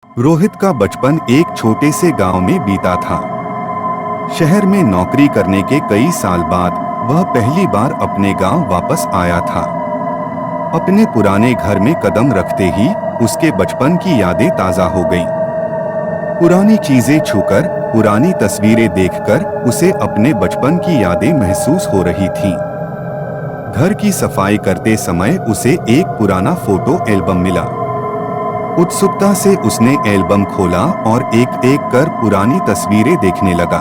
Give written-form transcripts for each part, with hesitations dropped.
रोहित का बचपन एक छोटे से गांव में बीता था। शहर में नौकरी करने के कई साल बाद वह पहली बार अपने गांव वापस आया था। अपने पुराने घर में कदम रखते ही उसके बचपन की यादें ताजा हो गईं। पुरानी चीजें छूकर, पुरानी तस्वीरें देखकर उसे अपने बचपन की यादें महसूस हो रही थीं। घर की सफाई करते समय उसे एक पुराना फोटो एल्बम मिला। उत्सुकता से उसने एल्बम खोला और एक एक कर पुरानी तस्वीरें देखने लगा।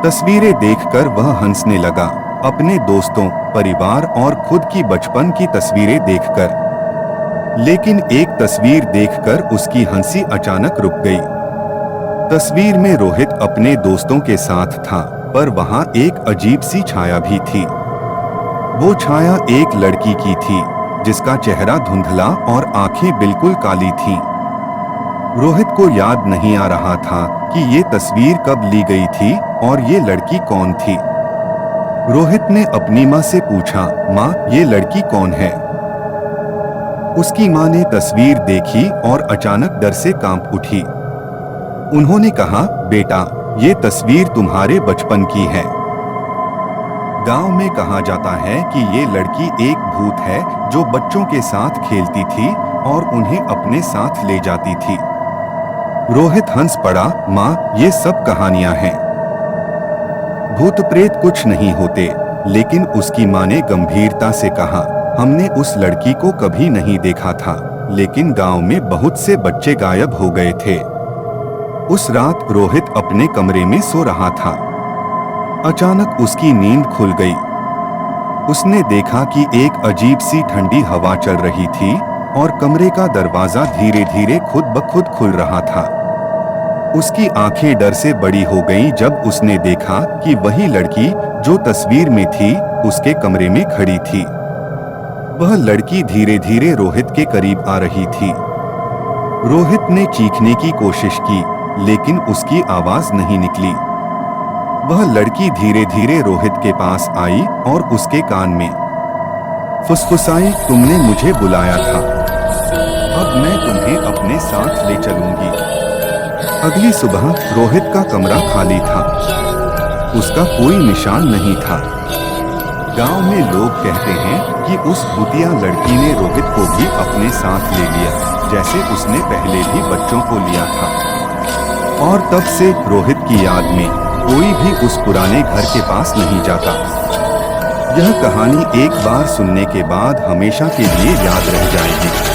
तस्वीरें देखकर वह हंसने लगा, अपने दोस्तों, परिवार और खुद की बचपन की तस्वीरें देखकर। लेकिन एक तस्वीर देखकर उसकी हंसी अचानक रुक गई। तस्वीर में रोहित अपने दोस्तों के साथ था, पर वहां एक अजीब सी छाया भी थी। वो छाया एक लड़की की थी, जिसका चेहरा धुंधला और आंखें बिल्कुल काली थीं। रोहित को याद नहीं आ रहा था कि ये तस्वीर कब ली गई थी और ये लड़की कौन थी। रोहित ने अपनी माँ से पूछा, माँ, ये लड़की कौन है? उसकी माँ ने तस्वीर देखी और अचानक डर से कांप उठी। उन्होंने कहा, बेटा, ये तस्वीर तुम्हारे बचपन की है। गांव में कहा जाता है कि ये लड़की एक भूत है जो बच्चों के साथ खेलती थी और उन्हें अपने साथ ले जाती थी। रोहित हंस पड़ा, माँ, ये सब कहानियां हैं। भूत प्रेत कुछ नहीं होते। लेकिन उसकी माँ ने गंभीरता से कहा, हमने उस लड़की को कभी नहीं देखा था, लेकिन गांव में बहुत से बच्चे गायब हो गए थे। उस रात रोहित अपने कमरे में सो रहा था। अचानक उसकी नींद खुल गई। उसने देखा कि एक अजीब सी ठंडी हवा चल रही थी और कमरे का दरवाजा धीरे धीरे खुद ब खुद खुल रहा था। उसकी आंखें डर से बड़ी हो गईं जब उसने देखा कि वही लड़की जो तस्वीर में थी उसके कमरे में खड़ी थी। वह लड़की धीरे धीरे रोहित के करीब आ रही थी। रोहित ने चीखने की कोशिश की, लेकिन उसकी आवाज नहीं निकली। वह लड़की धीरे धीरे रोहित के पास आई और उसके कान में फुसफुसाई, तुमने मुझे बुलाया था, अब मैं तुम्हें अपने साथ ले चलूंगी। अगली सुबह रोहित का कमरा खाली था। उसका कोई निशान नहीं था। गांव में लोग कहते हैं कि उस भूतिया लड़की ने रोहित को भी अपने साथ ले लिया, जैसे उसने पहले भी बच्चों को लिया था। और तब से रोहित की याद में कोई भी उस पुराने घर के पास नहीं जाता। यह कहानी एक बार सुनने के बाद हमेशा के लिए याद रह जाएगी।